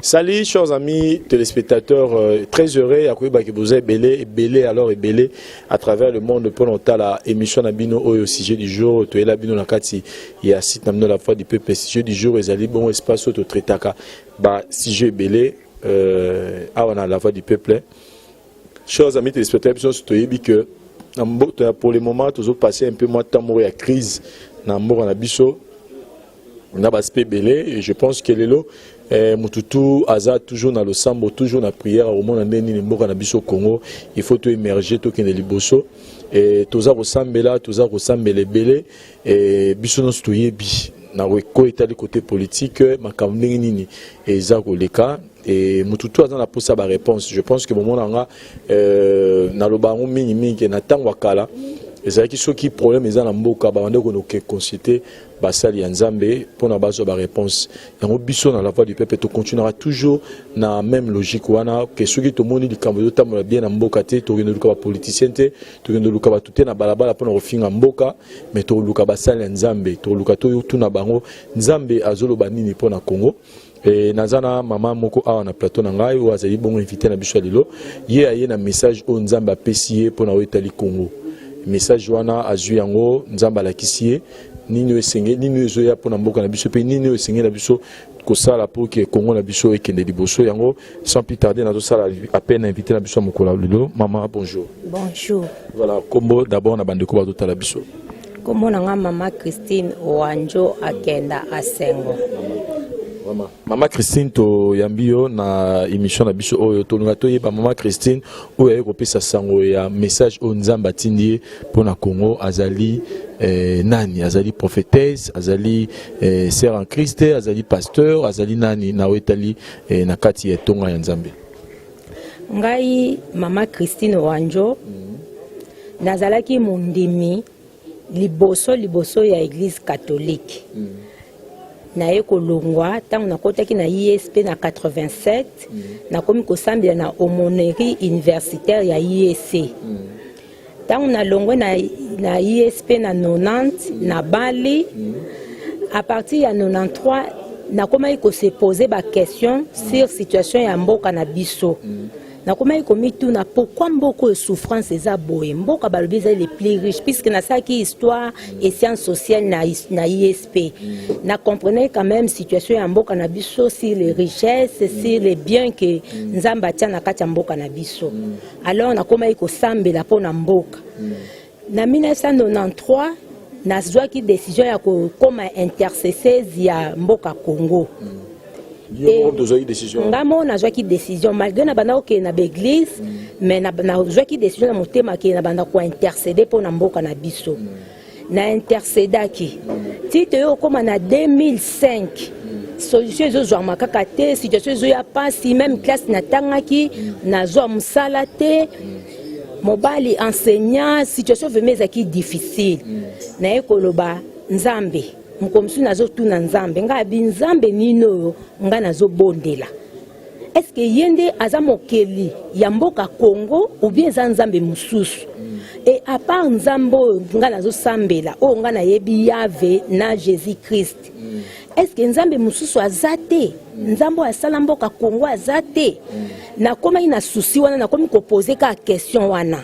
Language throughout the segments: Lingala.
Salut chers amis téléspectateurs, très heureux à que vous êtes belé alors et belé à travers le monde pour notre la émission Nabino au sujet du jour. Tu es là bino nakati il y a site namno la foi du peuple sujet du jour et ali bon espace auto traitaka ba sujet belé à la voix du peuple. Chers amis téléspectateurs, je te que pour le moment tous passer un peu moins de temps pour la crise na mort na biso na aspect belé et je pense que lelo Mututu Aza toujours dans le sambo, toujours dans la prière au monde ndeni mboka na biso Congo, il faut tout émerger tout kende liboso et toza resembela belé et biso no stoyebi na weko etali côté politique makambo nini eza koleka et Mututu Aza na posa ba réponse. Je pense que moment nga na lobango mingi na tango kala ezalaki soki problème eza na mboka bande ko no consulter basali ya Nzambe pour na bazo ba réponse yango biso na la voix du peuple to continuera toujours na même logique wana que soki to moni likambo to tamola bien na mboka te to ngendo luka ba politicien te to ngendo luka ba tuté na balabala pour na kofinga mboka mais to luka basali ya Nzambe to luka to tuna bango Nzambe azoloba nini pour na Congo. Et nazana mama moko awa na plateau na ngai ou azali bongo invité na biso lelo ye na message o Nzambe apesi pour na wetali Congo message wana azui yango Nzambe alakisie nini esenge nini ezoya pona mboka na biso pe nini esenge na biso ko sala pour que Congo na biso ekende liboso yango sans plus tarder nazo sala à peine invité na biso mokola lelo maman bonjour. Bonjour. Voilà combo d'abord na bande ko ba tota la biso. Comment na mama Christine Wanjo akenda asengo. Mama Christine to yambio na émission na biso oyo to ngato yeba mama Christine oyo ekopesa sango ya message o Nzamba tindie pona Congo azali nani azali prophétesse azali sœur en Christ azali pasteur azali nani na wetali na kati ya tonga ya Nzambe. Ngai mama Christine Wanjo nazalaki mundimi liboso ya église catholique. Na ekolongwa tango nakotaki na ISP na 87 na komi kosambela na aumônerie universitaire ya IEC. Tango na longwe na ISP na 90 na Bali à partir ya 93 na komai ko se poser ba question sur situation ya mboka na biso. Na komai komi tout na pourquoi mboko de souffrance eza boye mboka balobi les plus riches puisque na saki histoire et sciences sociales na ISP na comprenez quand même situation ya mboka na biso sur les richesses sur les biens que Nzamba tia na kati ya mboka na biso. Alors na komai ko sambela pona mboka na 1993 na zwaki décision ya ko koma intercesseuse ya mboka Congo. Ngamo na zwaki décision malgré na bana ok na l'église mais na zwaki décision na motema ke na banda ko intercéder pour na mboka na biso na intercédaki tite yo koma na 2005 solution zo zo makaka te situation zo ya pasi même classe na tangaki na zo musala te mobali enseignant situation vraiment ezaki difficile na ekoloba Nzambe mukomsu nazo tuna Nzambe nga bi Nzambe nino nga nazo bondela est-ce que yende aza mokeli ya mboka Congo ou bien za Nzambe mususu et à part Nzambo nga nazo sambela o nga na yebi Yahvé na Jésus Christ est-ce que Nzambe mususu azate Nzambo asala mboka Congo azate na koma ina souci wana na komi ko poser ka question wana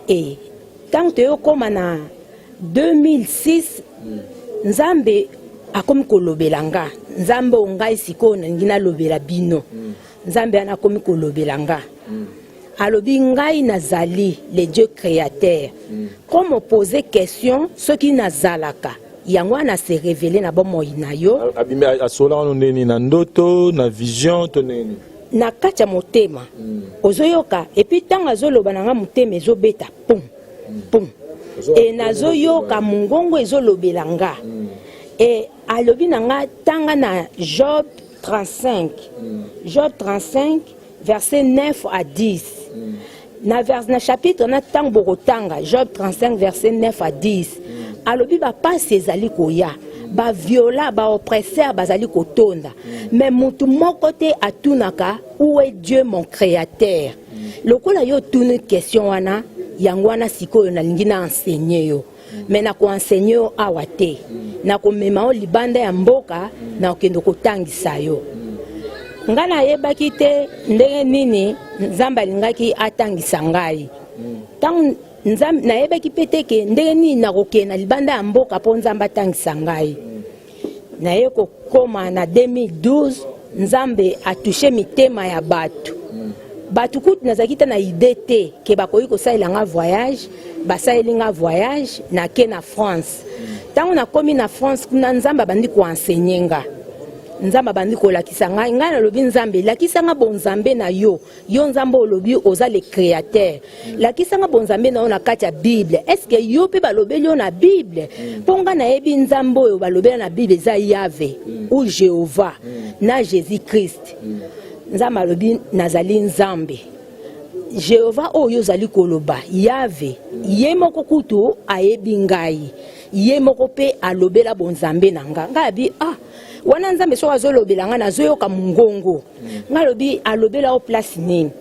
et quand tu koma na 2006 Nzambe akomi kolobelanga Nzambe ongai sikona ngina lobela bino Nzambe anakomi kolobelanga alobi ngai nazali le Dieu créateur comme poser question ce qui nazalaka yango na se révéler na bomo inayo abime asola oneni na ndoto na vision toneni na kati ya motema ozoyoka et puis tanga zoloba nanga motema ezobeta pum pum et nazoyoka mungongo ezolobelanga et alobi nanga tanga na Job 35 Job 35 verset 9 à 10 na chapitre na tango bokotanga Job 35 verset 9 à 10 alobi ba pasi ezali koya ba viola ba oppresseur bazali kotonda mais mutu moko te atunaka où est Dieu mon créateur lokola yo tune question wana yango wana sikoyo nalingi na enseigner yo mais na ko enseigner yo awa te na ko mema o libanda ya mboka na okendo kotangisa yo nga nayebaki te ndenge nini nzambe alingaki atangisa ngai ntango nzambe nayebaki pe te ke ndenge nini nakokenda libanda ya mboka mpo nzambe atangisa ngai naye kokoma na 2012 nzambe atushe mitema ya bato bato kutu nazalaki te na ide te ke bakoki kosalela nga voyage basaleli nga voyage nake na France ntango nakomi na France kuna nzambe abandi koensegne nga nzambe abandi kolakisa ngai ngai nalobi nzambe lakisa nga bonzambe na yo yo nzambe olobi oza le créateur lakisa nga bonzambe na yo na kati ya bible eske yo mpe balobeli yo na bible mpo nga nayebi nzambe oyo balobela na bible eza yave ou jehova na jésus christ nzambe alobi nazali nzambe jehova oyo ozali koloba yave ye moko kutu ayebi ngai ye moko mpe alobela bonzambe na nga ngai abi wana nzambe so azolobela nga nazoyoka mongongo nga lobi alobela o place nini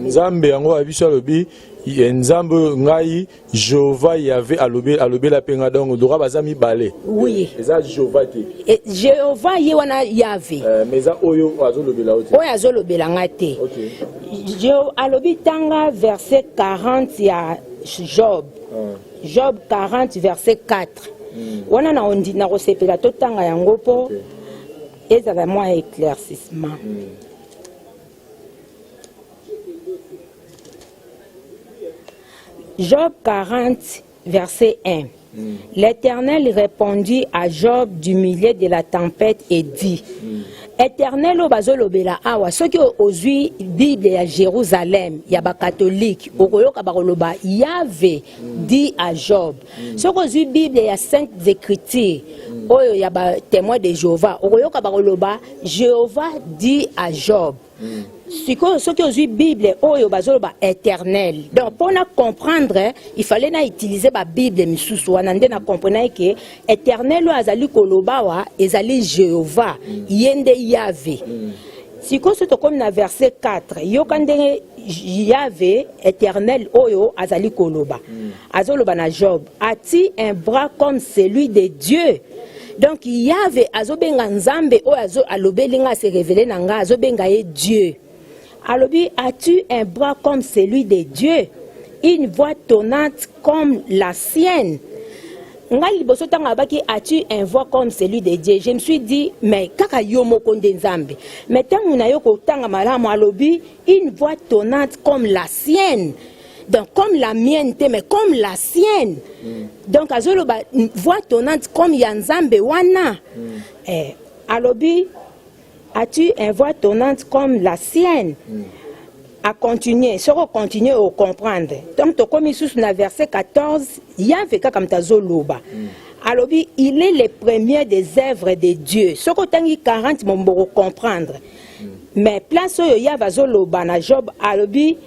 nzambe yango abiso alobi nzambe ngai jehova yave alobela pe nga donc dora baza mibale oui eza jehova te jehova ye wana yave mais eza oyo azolobela o te oyo azolobela nga te alobi tanga verset 40 ya Job Job 40 verset 4 wana na kosepela totanga yango mpo ezala mwa éclaircissement Job 40 verset 1 L'Éternel répondit à Job du milieu de la tempête et dit Éternel obazolobela awa soki ozwi Bible ya Jérusalem ya ba catholique okoyoka bakoloba Yahvé dit à Job soki ozwi Bible ya Saintes Écritures oyo ya ba témoin de Jéhovah okoyoka bakoloba Jéhovah dit à Job ce que j'ai Bible oyo bazoloba éternel donc pour na comprendre il fallait na utiliser ba Bible misusu wana nde na comprendre que éternel o azali koloba wa ezali Jéhovah yende Yahvé siko soto comme na verset 4 yoka ndenge Yahvé éternel oyo azali koloba azoloba na Job a-t-il un bras comme celui de Dieu. Donc Yahvé azobenga nzambe oyo azo alobelinga se révéler nanga azobenga ye Dieu. Alobi, as-tu un bras comme celui de Dieu, une voix tonnante comme la sienne? Ngali boso tanga baki as-tu un voix comme celui de Dieu? Je me suis dit mais kaka yo moko nde nzambe. Mais tangu na yo ko tanga malamu alobi une voix tonnante comme la sienne. Donc comme la mienne mais comme la sienne. Donc azoloba voix tonnante comme ya nzambe wana. Alobi as-tu une voix tonnante comme la sienne? À continuer, si on continue à comprendre. Donc, tu as mis sous le verset 14, il y a un comme Tazoloba. Alors, il est le premier des œuvres de Dieu. Ce que tu as 40, on peut comprendre. Mais place où il y a Vazoloba, na Job, alors, il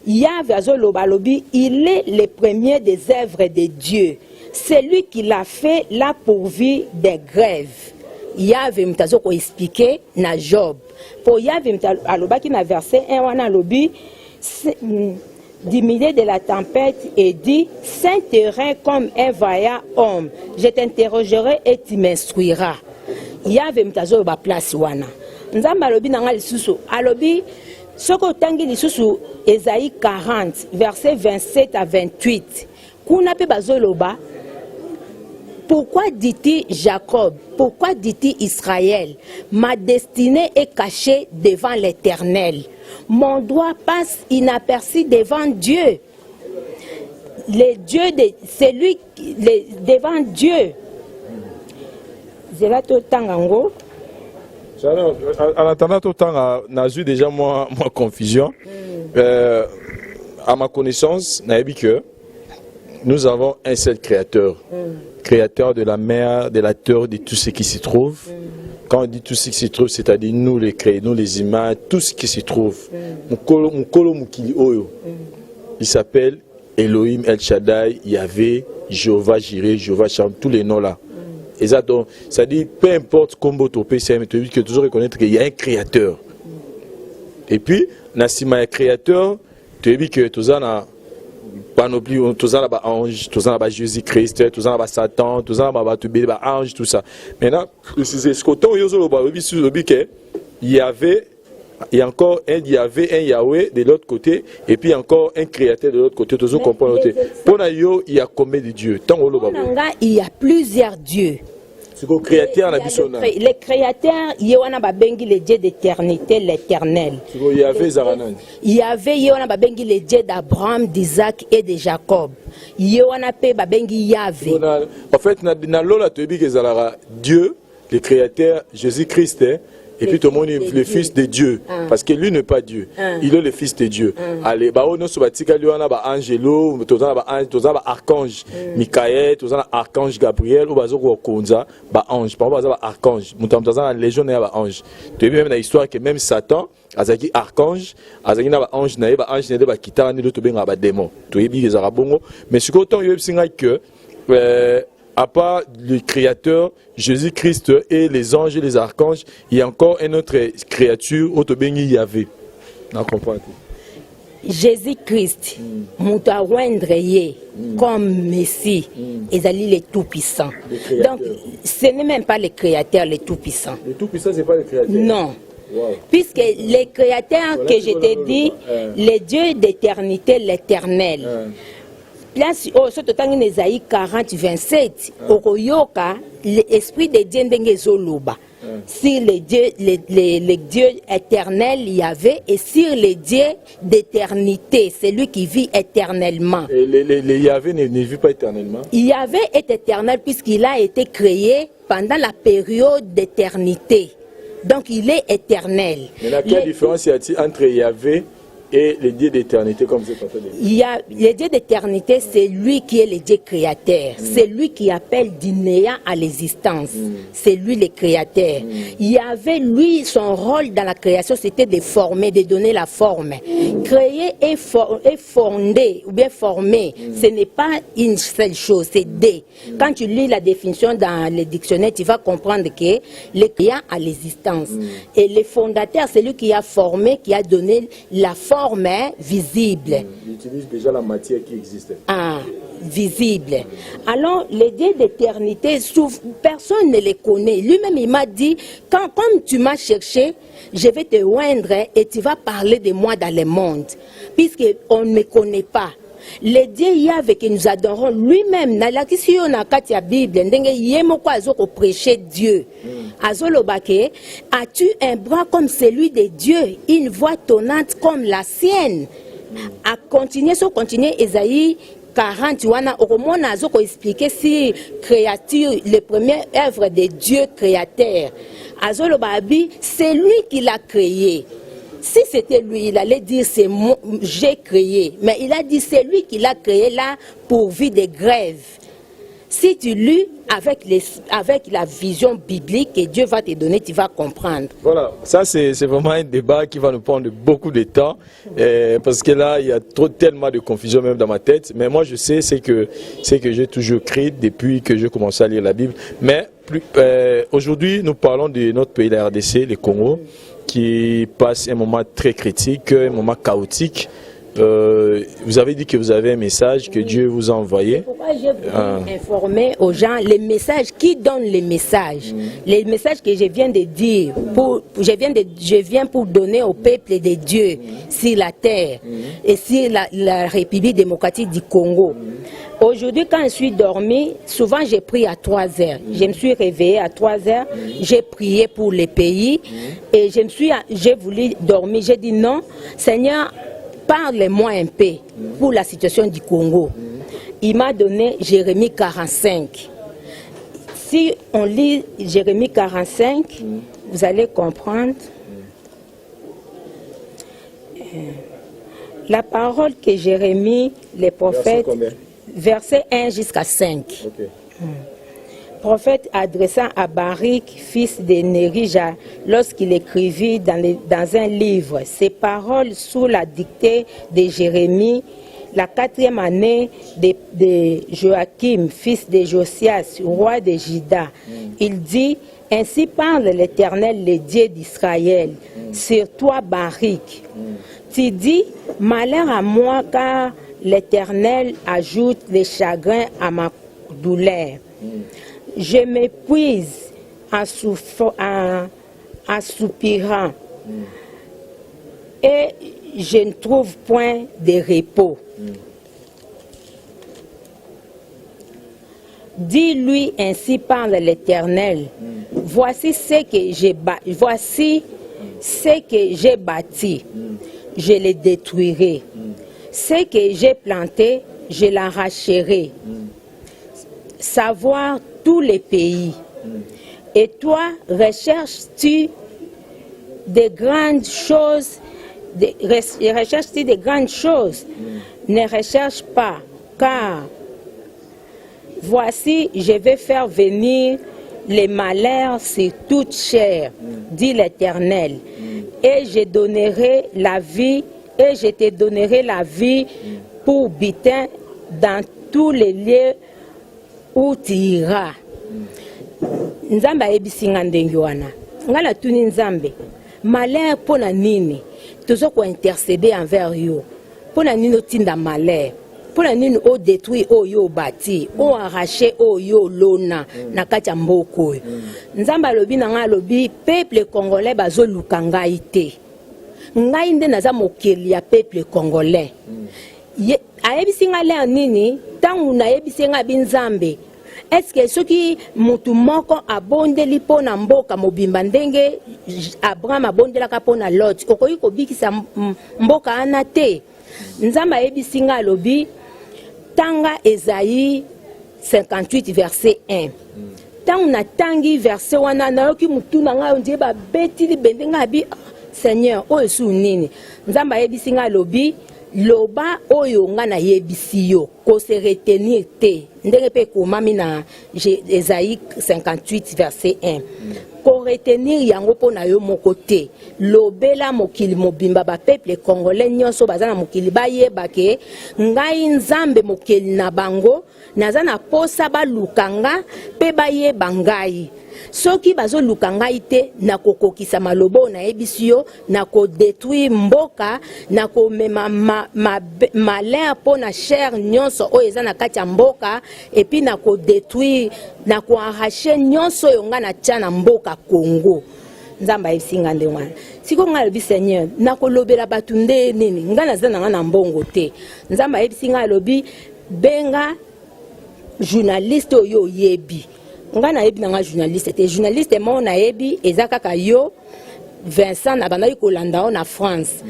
y a Vazoloba, alors, il est le premier des œuvres de Dieu. Celui qui l'a fait l'a pourvu des grèves. Yahvé mtazoko expliquer na Job. Pour Yahvé alobaki na verset 1 wana lobi du milieu de la tempête et dit saint terrain comme un vaillant homme. Je t'interrogerai et tu m'instruiras. Yahvé mtazoko ba place wana. Nzamba alobi nanga lisusu alobi soko tangi lisusu Esaïe 40 verset 27 à 28. Kuna pe bazoloba pourquoi dit-il Jacob? Pourquoi dit-il Israël? Ma destinée est cachée devant l'Éternel. Mon doigt passe inaperçu devant Dieu. Devant Dieu. En attendant tout le temps, on a eu déjà moi confusion. À ma connaissance, que nous avons un seul créateur. Créateur de la mer, de la terre, de tout ce qui s'y trouve. Quand on dit tout ce qui s'y trouve, c'est-à-dire nous les créés, nous les humains, tout ce qui s'y trouve. Il s'appelle Elohim, El Shaddai, Yahvé, Jéhovah, Jireh, Jéhovah, Sham, tous les noms là. Et ça, donc, ça dit, peu importe comment tu peux que toujours reconnaître qu'il y a un créateur. Et puis, Nassima est créateur, tu as dit que tu as panoplie, tous en ange, tous en Jésus-Christ, tous en Satan, tous en ange, tout ça. Maintenant, c'est ce qu'autant il y avait, il y a encore un Yahweh de l'autre côté, et puis encore un créateur de l'autre côté. Tous comprendre. Pour nous, il y a combien de dieux? Il y a plusieurs dieux. Les créateurs, il y a les dieux d'éternité, l'éternel. Il y avait les dieux d'Abraham, d'Isaac et de Jacob. Il y a en fait, Dieu, le créateur, Jésus-Christ, et puis tout le monde est le fils de Dieu. Parce que lui n'est pas Dieu. Il est le fils de Dieu. Allez, on a Angelo, archange Michael, archange Gabriel, ou ange. Par exemple, archange. La légion est ange. Tu as vu même dans l'histoire que même Satan, azaki archange, azaki na ange na ba ange na ba kitana ni to benga ba démon. Tu as vu les arabongo. Mais ce qu'autant il y a que à part le Créateur, Jésus-Christ et les anges et les archanges, il y a encore une autre créature, Otobeni Yahvé. Jésus-Christ, comme Messie, Ezali les tout-puissants. Donc, ce n'est même pas le Créateur, les tout-puissants. Les tout-puissants, ce n'est pas le Créateur? Non. Wow. Puisque les créateurs que je t'ai dit, les dieux d'éternité, l'éternel. Place au Sototangi Nezaï 40, 27, Oroyoka, l'esprit de Dieu Ndengezoluba. Sur les dieux éternels, il y avait, et sur les dieux d'éternité, c'est lui qui vit éternellement. Et les Yahvé ne vit pas éternellement? Yahvé est éternel puisqu'il a été créé pendant la période d'éternité. Donc il est éternel. Mais quelle différence y a-t-il entre Yahvé et les dieux d'éternité, comme vous êtes en train de dire? Il y a les dieux d'éternité, c'est lui qui est le Dieu créateur. C'est lui qui appelle du néant à l'existence. C'est lui le créateur. Il y avait, lui, son rôle dans la création, c'était de former, de donner la forme. Créer et fonder, ou bien former, ce n'est pas une seule chose, c'est des. Quand tu lis la définition dans le dictionnaire, tu vas comprendre que le créant à l'existence. Et le fondateur, c'est lui qui a formé, qui a donné la forme visible. Il utilise déjà la matière qui existait. Visible. Alors, les dieux d'éternité, personne ne les connaît. Lui-même, il m'a dit, comme tu m'as cherché, je vais te oindre et tu vas parler de moi dans le monde. Puisqu'on ne me connaît pas. Les dieux Yahvé que nous adorons, lui-même, dans la question de la Bible, prêcher Dieu. Azolobake, as-tu un bras comme celui de Dieu, une voix tonnante comme la sienne? À continuer, Esaïe 40, au moins, on a expliqué si créature, les premières œuvres de Dieu créateur. Azolobabi, c'est lui qui l'a créé. Si c'était lui, il allait dire c'est moi, j'ai créé. Mais il a dit c'est lui qui l'a créé là pourvu de grèves. Si tu lis avec la vision biblique que Dieu va te donner, tu vas comprendre. Voilà, ça c'est vraiment un débat qui va nous prendre beaucoup de temps. Parce que là, il y a tellement de confusion même dans ma tête. Mais moi, je sais, c'est que j'ai toujours créé depuis que j'ai commencé à lire la Bible. Mais aujourd'hui, nous parlons de notre pays, la RDC, le Congo, qui passe un moment très critique, un moment chaotique. Vous avez dit que vous avez un message que Dieu vous a envoyé. Pourquoi je voulais informer aux gens les messages, qui donnent les messages, les messages que je viens de dire, je viens pour donner au peuple de Dieu sur la terre et sur la République démocratique du Congo. Aujourd'hui, quand je suis dormi, souvent j'ai prié à 3 heures. Je me suis réveillée à 3 heures, j'ai prié pour le pays et j'ai voulu dormir. J'ai dit non, Seigneur, parle-moi un peu pour la situation du Congo. Il m'a donné Jérémie 45. Si on lit Jérémie 45, vous allez comprendre. La parole que Jérémie, le prophète, verset 1 jusqu'à 5. Okay. Prophète adressant à Baruch, fils de Nérija, lorsqu'il écrivit dans un livre ces paroles sous la dictée de Jérémie, la 4e année de Joachim, fils de Josias, roi de Juda. Il dit, ainsi parle l'Éternel, le Dieu d'Israël, sur toi Baruch. Tu dis, malheur à moi, car l'Éternel ajoute les chagrins à ma douleur. Je m'épuise en soupirant et je ne trouve point de repos. Dis-lui ainsi parle l'Éternel. Voici ce que j'ai bâti, je le détruirai. Ce que j'ai planté, je l'arracherai. Savoir tous les pays. Et toi, recherches-tu des grandes choses? Recherches-tu des grandes choses? Ne recherche pas, car voici, je vais faire venir les malheurs sur toute chair, dit l'Éternel. Et je donnerai la vie, et je te donnerai la vie pour butin dans tous les lieux où tu iras. Nzambe ayebisinga ndenge wana. Ngala tuni nzambe. Malheur pona nini? Tozo ko intercéder envers yo. Pona nini otinda malheur? Pona nini o détruit o yo bati, o arraché o yo lona na kati ya mboko. Nzambe alobi na nga alobi peuple congolais bazo lukanga ite. Ngai nde naza mokeli ya peuple congolais. Ayebisinga le nini? Tangu na yebisinga binzambe. Est-ce que ceux qui mutu moko abondeli pona mboka mobimba ndenge Abraham abondelaka pona Lot okoki kobikisa mboka ana te? Nzamba yebisinga alobi tanga Esaïe 58 verset 1. Tangu na tangi verset wana nayoki mutu na nga ondie ba beti li bendenga bi Seigneur oyo su nini? Nzamba yebisinga alobi loba oyo nga na yebisi yo ko se retenir te ndenge pe komami na Esaïe 58 verset 1 ko retenir yango pona yo moko te lobela mokili mobimba ba peuple congolais nyonso baza na mokili bayeba ke ngai nzambe mokeli na bango naza na posa balukanga pe bayeba ngai soki bazo lukanga ite na kokokisa malobo na yebisi yo na ko détruire mboka na ko mema malheur pona chair nyonso oyo eza na kati ya mboka et puis na ko détruire na ko arracher nyonso oyo nga na tia na mboka Congo. Nzamba yebisinga nde wana siko nga lobi Seigneur na kolobela batu nde nini nga naza na nga na mbongo te. Nzamba yebisinga lobi benga journaliste oyo yebi nga na yebi nga journaliste te journaliste mo na yebi ezakaka yo Vincent na banda kolanda na France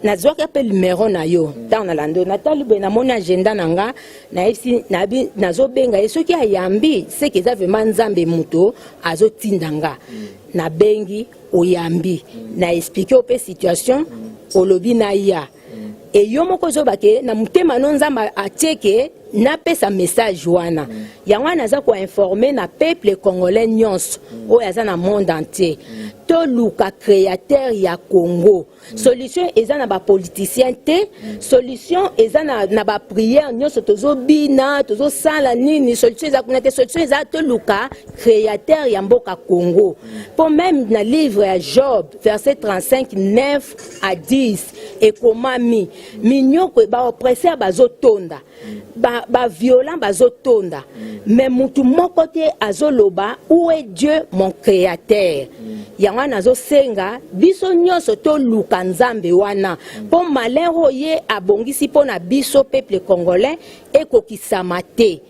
na zwa ka pe numéro na yo tant na lando na talibé na mon agenda nanga na yebi na zo benga yeso ki ayambi c'est que ça vraiment nzambe muto azo tindanga na bengi oyambi na expliquer op situation olobi na ya et yo moko zo bake na mutema no nzamba ateke na pesa message wana yango naza ko informer na peuple congolais nyonso oyo aza na monde entier to luka créateur ya Congo solution eza na ba politicien te solution eza na ba prière nyonso tozo bina tozo sala nini solution eza kuna te solution eza to luka créateur ya mboka Congo pour même na livre ya Job verset 35 9 à 10 et komami minyoko ba oppresseur bazotonda ba violent bazotonda mais mutu moko te azoloba où est Dieu mon créateur yango nazo senga biso nyonso to luka nzambe wana po malero ye abongisi pona biso peuple congolais ekokisama te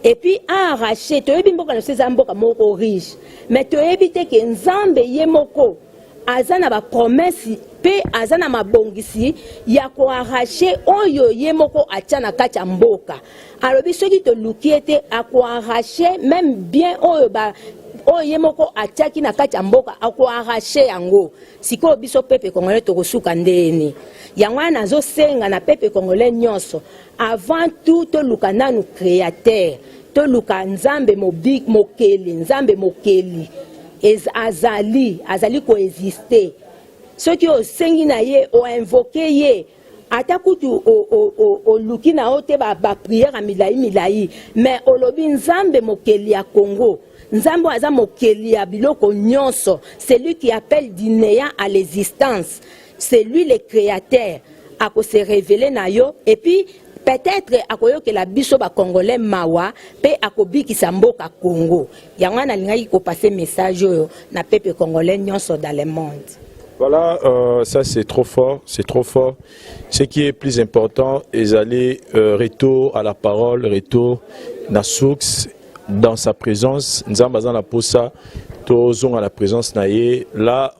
et puis arracher to yebi mboka na seza mboka moko riche mais to yebi te ke nzambe ye moko azana ba promesse pe azana mabongisi ya ko arracher oyo ye moko atia na kati ya mboka alobi soki to luki ete ako arracher même bien oyo ba oye moko atiaki na kati ya mboka ako arracher yango siko biso peuple congolais to kosuka ndeni yango nazo senga na peuple congolais nyonso avant tout to luka nanu créateur to luka nzambe mokeli nzambe mokeli azali coexister soki osengi na ye o invoquer ye ata kutu o luki na ote ba prière milai mais olobi nzambe mokeli ya Congo nzambe aza mokeli ya biloko nyonso c'est lui qui appelle du néant à l'existence c'est lui le créateur ako se révéler na yo et puis peut-être akoyoke la biso ba congolais mawa pe akobiki samboka Congo yango na lingaki ko passer message na peuple congolais nyonso dans le monde. Voilà, ça c'est trop fort, c'est trop fort. Ce qui est plus important est d'aller retour à la parole, retour na source, dans sa présence. Nous avons besoin de la posa, tous à la présence naïe. Là,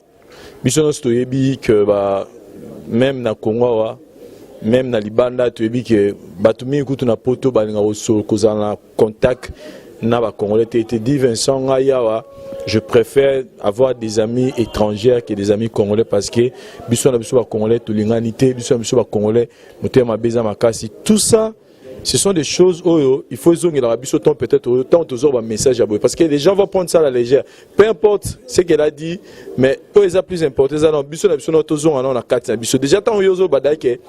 mission stoyebi que même na Congo, même na Libanda, tu dis que batumi kutu na poto balinga oso kozana contact na ba Congolais. Te dit Vincent Ngayawa. Je préfère avoir des amis étrangers que des amis congolais parce que biso na biso ba congolais to linganité, biso na biso ba congolais motema beza makasi. Tout ça, ce sont des choses où il faut zonger la biso temps peut-être autant toujours un message à bout parce que les gens vont prendre ça à la légère. Peu importe ce qu'elle a dit, mais eux ils ont plus important ça non biso na biso na tozonga na kati na biso. Déjà tant yozo badake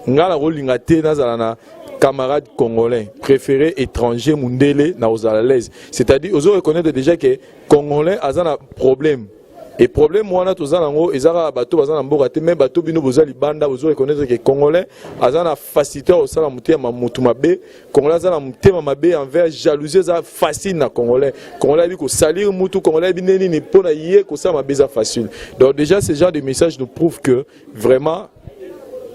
ngala ro lingate na zalana camarades congolais préférés étrangers mundele na aux à l'aise, c'est-à-dire aux reconnaître déjà que congolais a un problème et problème moi na tozana ngo ezara bato bazana mboka te même bato bino bozali banda aux reconnaître que congolais a un facilitateur au sala mutema mutu mabe congolais a un mutema mabe envers jalousie ça facile na congolais bi ko salir mutu congolais bi neni ni pona yé ko ça mabe ça facile. Donc déjà ce genre de message nous prouve que vraiment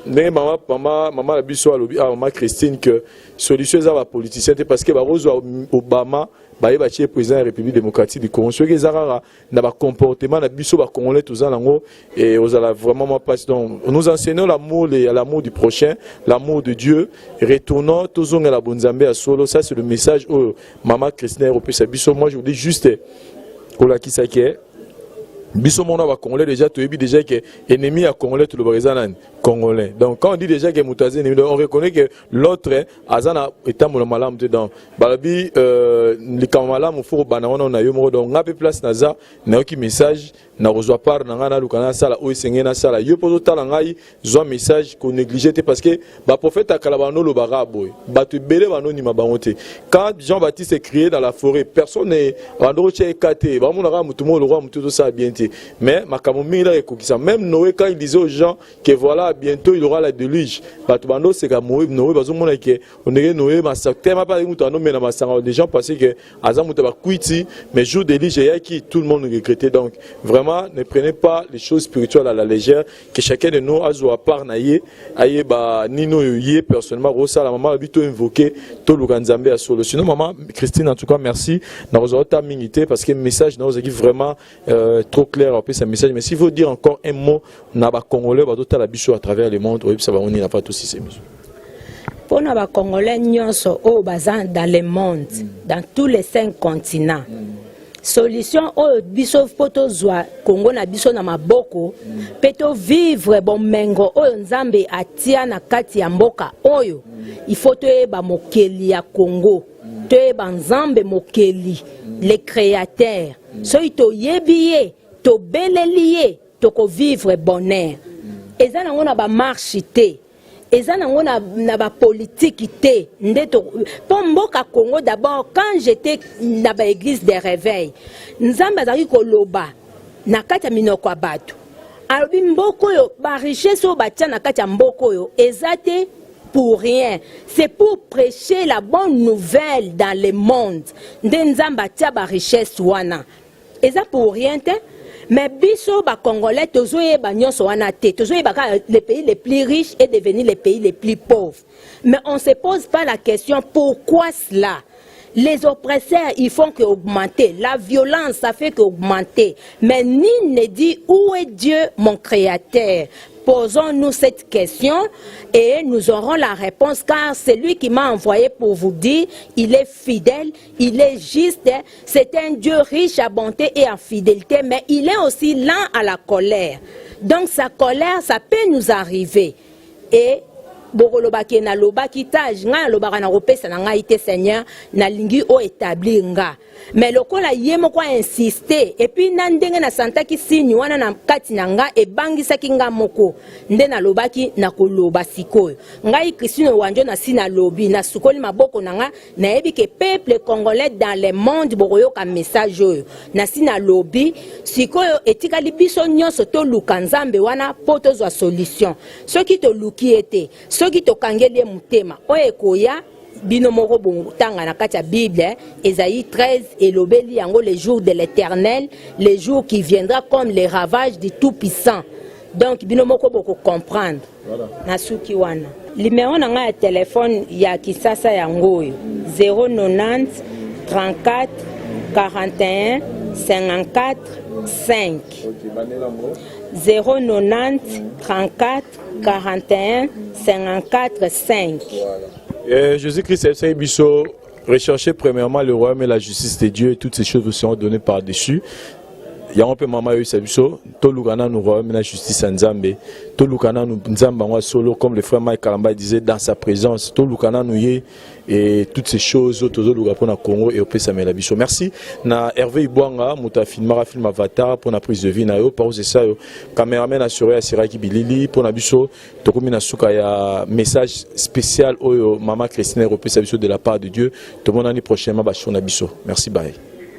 maman la biso alobi maman Christine que solution za ba politicien parce que ba Rose Obama ba yeba tie président de la République démocratique du Congo que zarara na ba comportement na biso ba congolais tous nango et aux ala vraiment pas donc nous enseignons l'amour du prochain, l'amour de Dieu, retournons tous on la bonzambe à solo. Ça c'est le message où maman Christine européen sa biso. Moi je vous dis juste kola kisake biso mona ba congolais déjà tu es déjà que ennemi à congolais tout le brésilien congolais. Donc quand on dit déjà que mutazi ennemi, on reconnaît que l'autre azana état mo malam dedans balabi les kamalam faut banana na yo mo donc ngape place naza na ki message na reçoit par na ngana lukana sala o sengena sala yo poto tala ngai zo message ko négliger parce que ba prophète akalabano lo barabo ba tu belé bano ni mabangote quand Jean-Baptiste est crié dans la forêt personne n'est bando che kate ba monaka mutumo le roi mututo ça bien mais makamomi là ekokisa même Noé quand il disait aux gens que voilà bientôt il aura la déluge bato bando c'est ka Noé bazo mona ke on est Noé massacre ma pas mutu no mena masanga des gens pensaient que azamuta ba kuiti mais jour déluge ya qui tout le monde regrettait. Donc vraiment ne prenez pas les choses spirituelles à la légère, que chacun de nous a à part naïe aïe ba nino yé personnellement rosa la maman habito invoquer tout le ganzambe à solo. Sinon maman Christine en tout cas merci na ta minité parce que le message nous est vraiment trop clair après ce message. Mais s'il faut dire encore un mot na ba congolais ba tota la biso à travers le monde ça va on n'a pas tous ces besoins. Pour na ba congolais nyonso au bazan dans le monde dans tous les 5 continents. Solution au biso poto zwa Congo na biso na maboko peto vivre bon mengo oyo nzambe atia na kati ya mboka oyo il faut toyeba mokeli ya Congo toyeba nzambe mokeli le créateur soki toyebi ye tobeleli ye toko vivre bonheur eza nango na ba marche te eza nango na ba politique te ndeto po mboka Congo. D'abord quand j'étais na ba église des réveils nzambe azaki koloba na kati ya minoko bato alobi mboko yo ba richesse o batia na kati ya mboko yo eza te pour rien, c'est pour prêcher la bonne nouvelle dans le monde nde nzambe atia ba richesse wana eza pour rien te. Mais biso ba congolais tozoye ba nyonso wana te tozoye ba les pays les plus riches et devenir les pays les plus pauvres. Mais on se pose pas la question pourquoi cela. Les oppresseurs ils font qu'augmenter, la violence ça fait qu'augmenter. Mais ni ne dit où est Dieu mon créateur. Posons-nous cette question et nous aurons la réponse car c'est lui qui m'a envoyé pour vous dire il est fidèle, il est juste, c'est un Dieu riche à bonté et en fidélité, mais il est aussi lent à la colère. Donc sa colère, ça peut nous arriver. Et bokolobaki na lobaki taj nga lobaka na kopesa na ngai te Seigneur na lingi o établir nga mais lokola ye moko insister et puis na ndenge na santaki sini wana na kati na nga e bangisaki nga moko nde na lobaki na koloba sikoyo ngai Christine wanjo na sina lobi na sukoli maboko na nga na yebi ke peuple congolais dans le monde bokoyoka message oyo na sina lobi sikoyo etikali biso nyonso to luka nzambe wana poto zwa solution soki to luki ete soki tokangeli mutema oyo ekoya bino moko tanga na kati ya Bible Ésaïe 13 elobeli yango les jours de l'Éternel, les jours qui viendra comme les ravages du Tout-Puissant. Donc bino moko boko comprendre na suki wana numéro na nga ya téléphone ya kisasa yango 090 34 41 54 5 090 34 41 54 5. Jésus-Christ est biso. Recherchez premièrement le royaume et la justice de Dieu, et toutes ces choses vous seront données par-dessus. Il y a un peu maman eu sabiso, to lukana nous royaume et la justice en Nzambe, to lukana nous Nzamba solo comme le frère Mike Kalamba disait dans sa présence, to lukana nous yé et toutes ces choses autres luka pour na Congo et au Samuel Abiso. Merci na Hervé Ibwanga muta filmara film Avatar pour na prise de vie na yo pause ça yo caméraman assuré à Siraki Bilili pour na biso tokomi na suka ya message spécial oyo maman Christine au Sabiso de la part de Dieu. Tout le monde année prochainement ba sur na biso. Merci bye.